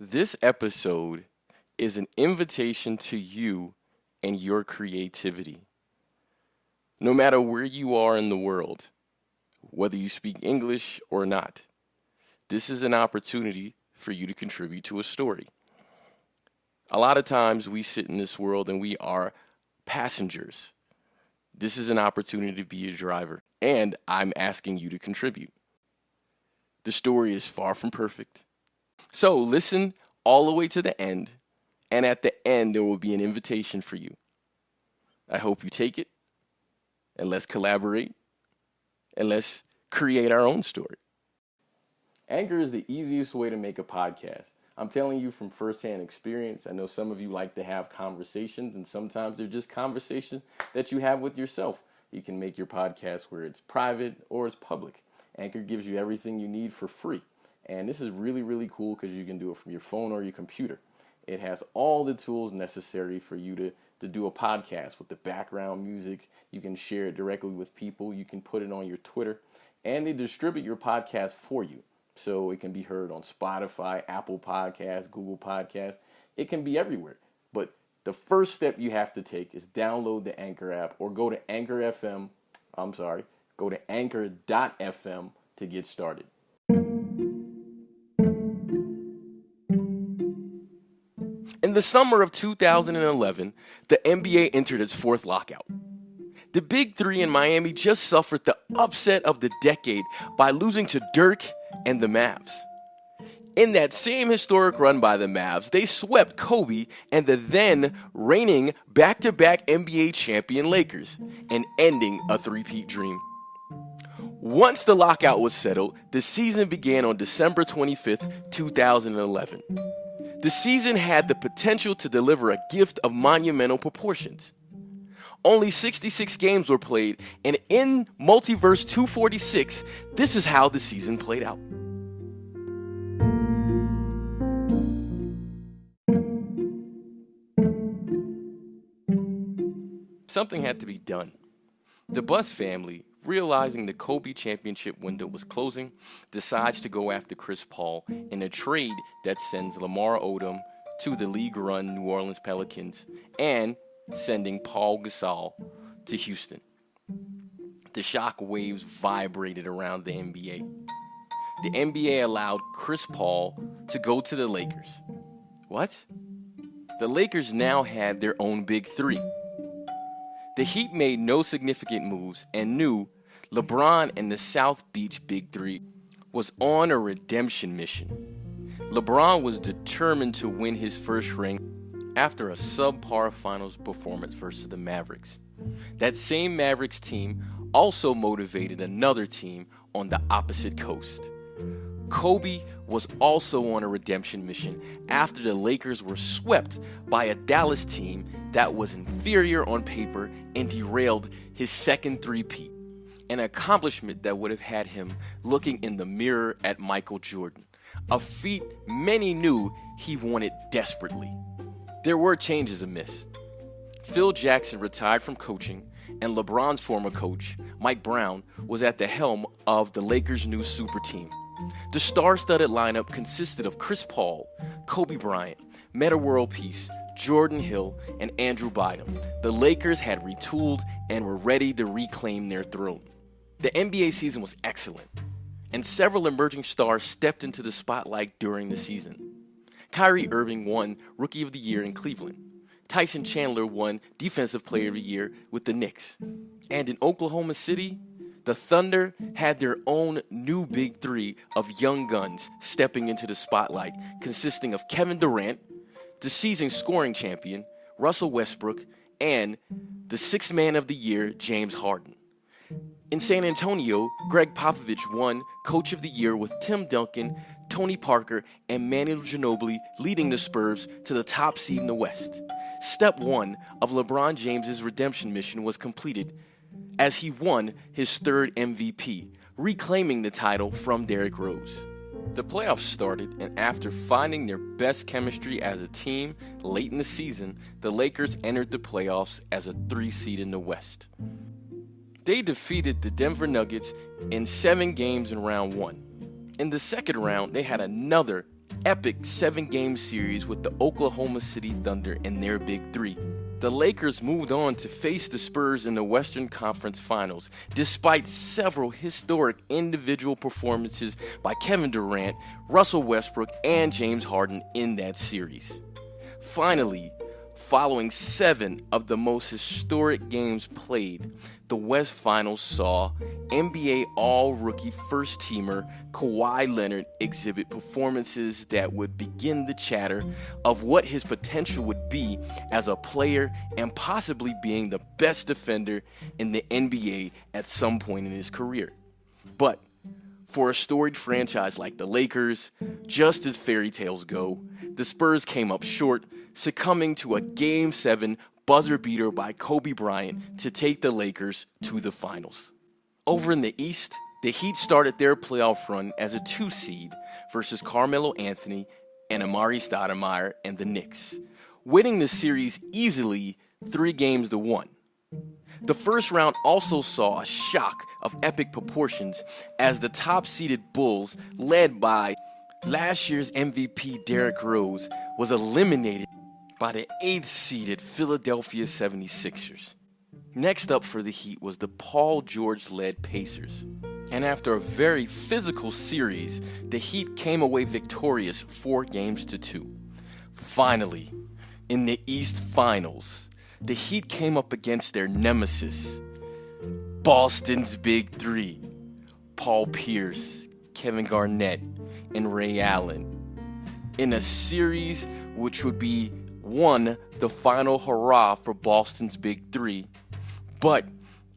This episode is an invitation to you and your creativity. No matter where you are in the world, whether you speak English or not, this is an opportunity for you to contribute to a story. A lot of times we sit in this world and we are passengers. This is an opportunity to be a driver, and I'm asking you to contribute. The story is far from perfect. So listen all the way to the end, and at the end there will be an invitation for you. I hope you take it, and let's collaborate, and let's create our own story. Anchor is the easiest way to make a podcast. I'm telling you from firsthand experience. I know some of you like to have conversations, and sometimes they're just conversations that you have with yourself. You can make your podcast where it's private or it's public. Anchor gives you everything you need for free. And this is really, really cool because you can do it from your phone or your computer. It has all the tools necessary for you to do a podcast with the background music. You can share it directly with people. You can put it on your Twitter. And they distribute your podcast for you. So it can be heard on Spotify, Apple Podcasts, Google Podcasts. It can be everywhere. But the first step you have to take is download the Anchor app or go to Anchor.fm to get started. In the summer of 2011, the NBA entered its fourth lockout. The Big Three in Miami just suffered the upset of the decade by losing to Dirk and the Mavs. In that same historic run by the Mavs, they swept Kobe and the then reigning back-to-back NBA champion Lakers and ending a three-peat dream. Once the lockout was settled, the season began on December 25th, 2011. The season had the potential to deliver a gift of monumental proportions. Only 66 games were played, and in Multiverse 246, this is how the season played out. Something had to be done. The Buss family, realizing the Kobe championship window was closing, decides to go after Chris Paul in a trade that sends Lamar Odom to the league-run New Orleans Pelicans and sending Paul Gasol to Houston. The shock waves vibrated around the NBA. The NBA allowed Chris Paul to go to the Lakers. What? The Lakers now had their own Big Three. The Heat made no significant moves and knew LeBron and the South Beach Big Three was on a redemption mission. LeBron was determined to win his first ring after a subpar finals performance versus the Mavericks. That same Mavericks team also motivated another team on the opposite coast. Kobe was also on a redemption mission after the Lakers were swept by a Dallas team that was inferior on paper and derailed his second three-peat, an accomplishment that would have had him looking in the mirror at Michael Jordan, a feat many knew he wanted desperately. There were changes amiss. Phil Jackson retired from coaching, and LeBron's former coach, Mike Brown, was at the helm of the Lakers' new super team. The star-studded lineup consisted of Chris Paul, Kobe Bryant, Metta World Peace, Jordan Hill, and Andrew Bynum. The Lakers had retooled and were ready to reclaim their throne. The NBA season was excellent, and several emerging stars stepped into the spotlight during the season. Kyrie Irving won Rookie of the Year in Cleveland. Tyson Chandler won Defensive Player of the Year with the Knicks. And in Oklahoma City, the Thunder had their own new Big Three of young guns stepping into the spotlight, consisting of Kevin Durant, the season scoring champion, Russell Westbrook, and the Sixth Man of the Year, James Harden. In San Antonio, Greg Popovich won Coach of the Year with Tim Duncan, Tony Parker, and Manu Ginobili leading the Spurs to the top seed in the West. Step one of LeBron James's redemption mission was completed as he won his third MVP, reclaiming the title from Derrick Rose. The playoffs started, and after finding their best chemistry as a team late in the season, the Lakers entered the playoffs as a 3 seed in the West. They defeated the Denver Nuggets in 7 games in round 1. In the second round, they had another epic 7-game series with the Oklahoma City Thunder and their Big Three. The Lakers moved on to face the Spurs in the Western Conference Finals, despite several historic individual performances by Kevin Durant, Russell Westbrook, and James Harden in that series. Finally, following 7 of the most historic games played, the West Finals saw NBA All-Rookie first-teamer Kawhi Leonard exhibit performances that would begin the chatter of what his potential would be as a player and possibly being the best defender in the NBA at some point in his career. But for a storied franchise like the Lakers, just as fairy tales go, the Spurs came up short, succumbing to a Game 7 buzzer beater by Kobe Bryant to take the Lakers to the finals. Over in the East, the Heat started their playoff run as a 2 seed versus Carmelo Anthony and Amari Stoudemire and the Knicks, winning the series easily 3-1. The first round also saw a shock of epic proportions as the top-seeded Bulls, led by last year's MVP Derrick Rose, was eliminated by the 8th-seeded Philadelphia 76ers. Next up for the Heat was the Paul George-led Pacers. And after a very physical series, the Heat came away victorious 4-2. Finally, in the East Finals, the Heat came up against their nemesis, Boston's Big Three, Paul Pierce, Kevin Garnett, and Ray Allen, in a series which would be the final hurrah for Boston's Big Three, but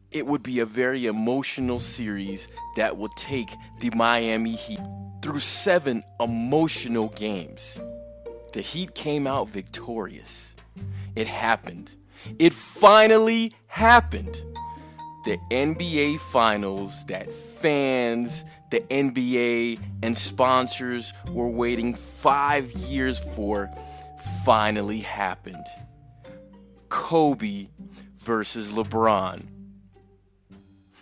it would be a very emotional series that would take the Miami Heat through 7 emotional games. The Heat came out victorious. It happened. It finally happened. The NBA Finals that fans, the NBA, and sponsors were waiting 5 years for finally happened. Kobe versus LeBron.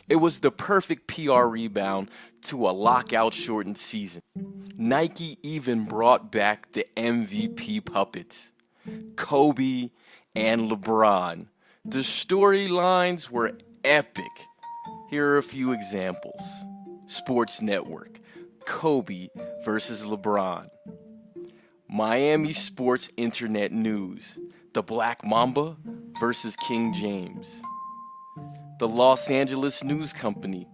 It was the perfect PR rebound to a lockout-shortened season. Nike even brought back the MVP puppets, Kobe and LeBron. The storylines were epic. Here are a few examples. Sports Network, Kobe versus LeBron. Miami Sports Internet News, the Black Mamba versus King James. The Los Angeles News Company,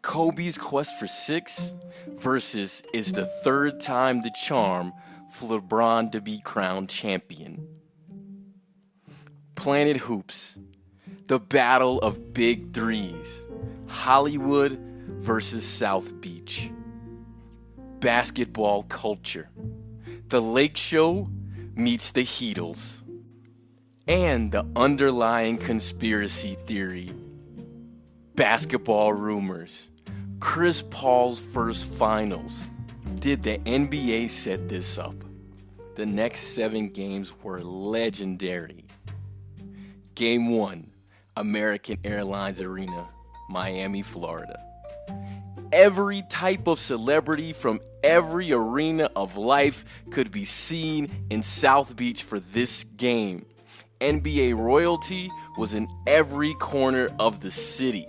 Kobe's quest for 6 versus is the 3rd time the charm for LeBron to be crowned champion. Planet Hoops, the battle of Big Threes, Hollywood versus South Beach. Basketball culture, the Lake Show meets the Heatles, and the underlying conspiracy theory. Basketball rumors, Chris Paul's first finals. Did the NBA set this up? The next 7 games were legendary. Game 1, American Airlines Arena, Miami, Florida. Every type of celebrity from every arena of life could be seen in South Beach for this game. NBA royalty was in every corner of the city,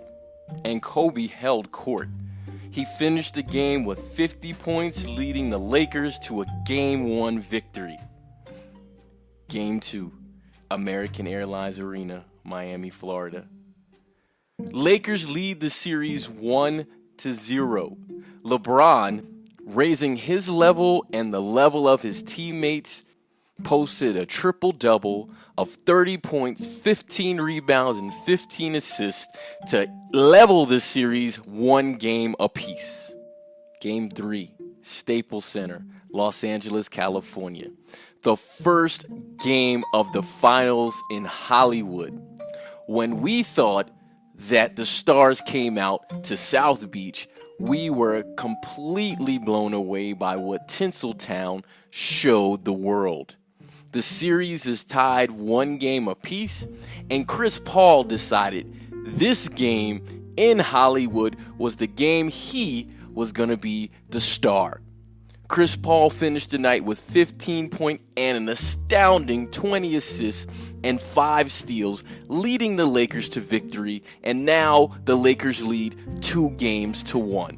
and Kobe held court. He finished the game with 50 points, leading the Lakers to a Game 1 victory. Game 2, American Airlines Arena, Miami, Florida. Lakers lead the series 1-0. LeBron, raising his level and the level of his teammates, posted a triple-double of 30 points, 15 rebounds, and 15 assists to level the series 1 game apiece. Game 3, Staples Center, Los Angeles, California. The first game of the finals in Hollywood. When we thought that the stars came out to South Beach, we were completely blown away by what Tinseltown showed the world. The series is tied 1 game apiece, and Chris Paul decided this game in Hollywood was the game he was going to be the star. Chris Paul finished the night with 15 points and an astounding 20 assists and 5 steals, leading the Lakers to victory, and now the Lakers lead 2-1.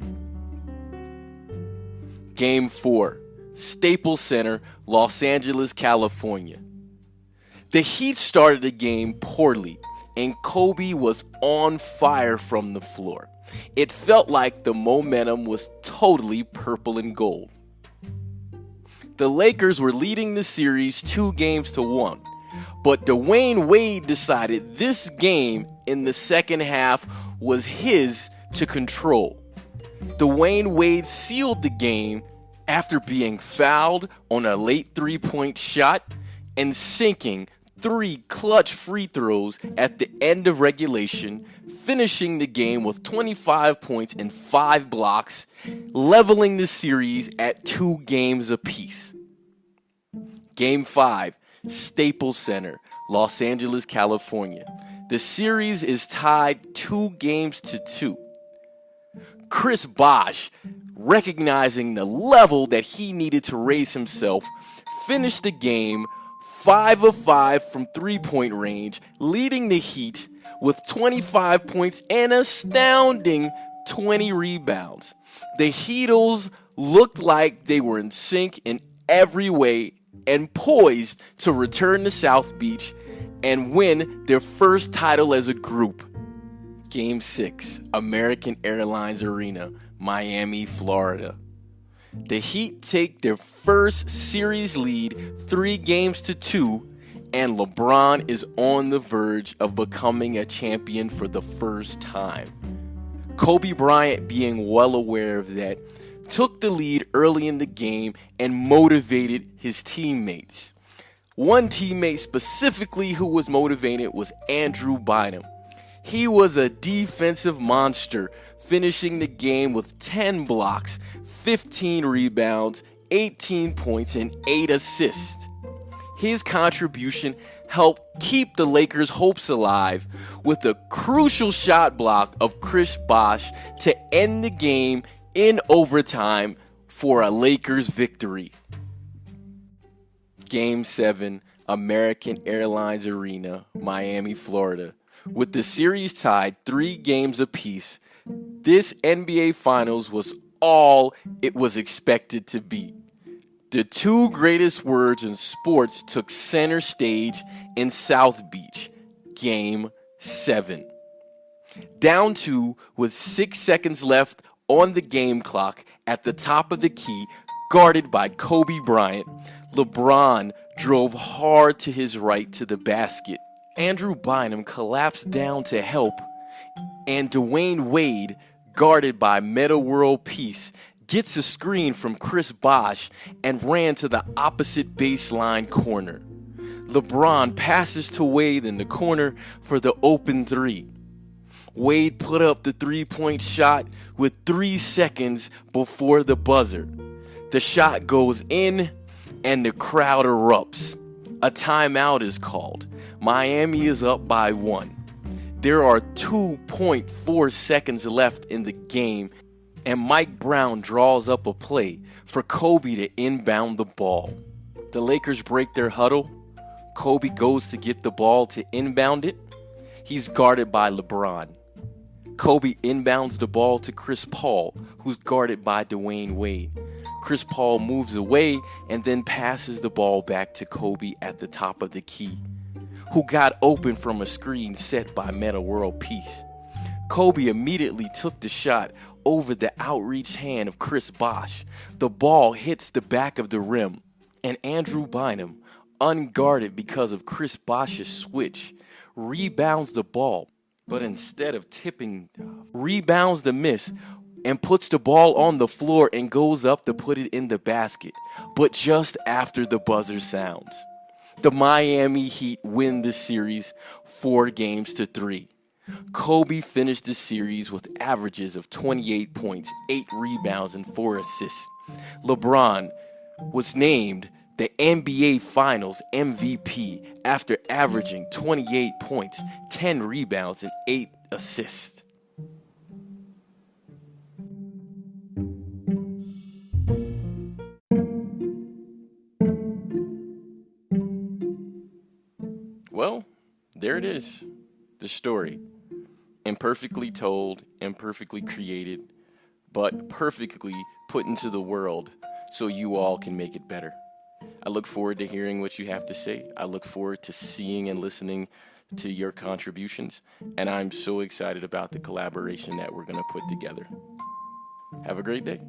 Game 4, Staples Center, Los Angeles, California. The Heat started the game poorly, and Kobe was on fire from the floor. It felt like the momentum was totally purple and gold. The Lakers were leading the series 2-1, but Dwayne Wade decided this game in the second half was his to control. Dwayne Wade sealed the game after being fouled on a late 3-point shot and sinking 3 clutch free throws at the end of regulation, finishing the game with 25 points and 5 blocks, leveling the series at 2 games apiece. Game 5, Staples Center, Los Angeles, California. The series is tied 2-2. Chris Bosh, recognizing the level that he needed to raise himself, finished the game 5 of 5 from 3-point range, leading the Heat with 25 points and astounding 20 rebounds. The Heatles looked like they were in sync in every way and poised to return to South Beach and win their first title as a group. Game 6, American Airlines Arena, Miami, Florida. The Heat take their first series lead 3-2, and LeBron is on the verge of becoming a champion for the first time. Kobe Bryant, being well aware of that, took the lead early in the game and motivated his teammates. One teammate specifically who was motivated was Andrew Bynum. He was a defensive monster, finishing the game with 10 blocks, 15 rebounds, 18 points, and 8 assists. His contribution helped keep the Lakers' hopes alive with a crucial shot block of Chris Bosh to end the game in overtime for a Lakers victory. Game 7, American Airlines Arena, Miami, Florida. With the series tied 3 games apiece, this NBA Finals was all it was expected to be. The 2 greatest words in sports took center stage in South Beach. Game 7. Down 2 with 6 seconds left on the game clock at the top of the key, guarded by Kobe Bryant, LeBron drove hard to his right to the basket. Andrew Bynum collapsed down to help, and Dwayne Wade, guarded by Metta World Peace, gets a screen from Chris Bosh and ran to the opposite baseline corner. LeBron passes to Wade in the corner for the open 3. Wade put up the 3-point shot with 3 seconds before the buzzer. The shot goes in and the crowd erupts. A timeout is called. Miami is up by 1. There are 2.4 seconds left in the game, and Mike Brown draws up a play for Kobe to inbound the ball. The Lakers break their huddle. Kobe goes to get the ball to inbound it. He's guarded by LeBron. Kobe inbounds the ball to Chris Paul, who's guarded by Dwayne Wade. Chris Paul moves away and then passes the ball back to Kobe at the top of the key, who got open from a screen set by Metta World Peace. Kobe immediately took the shot over the outreached hand of Chris Bosh. The ball hits the back of the rim, and Andrew Bynum, unguarded because of Chris Bosh's switch, rebounds the ball, but instead of tipping, rebounds the miss and puts the ball on the floor and goes up to put it in the basket, but just after the buzzer sounds. The Miami Heat win the series 4-3. Kobe finished the series with averages of 28 points, 8 rebounds, and 4 assists. LeBron was named the NBA Finals MVP after averaging 28 points, 10 rebounds, and 8 assists. Well, there it is. The story. Imperfectly told, imperfectly created, but perfectly put into the world so you all can make it better. I look forward to hearing what you have to say. I look forward to seeing and listening to your contributions, and I'm so excited about the collaboration that we're going to put together. Have a great day.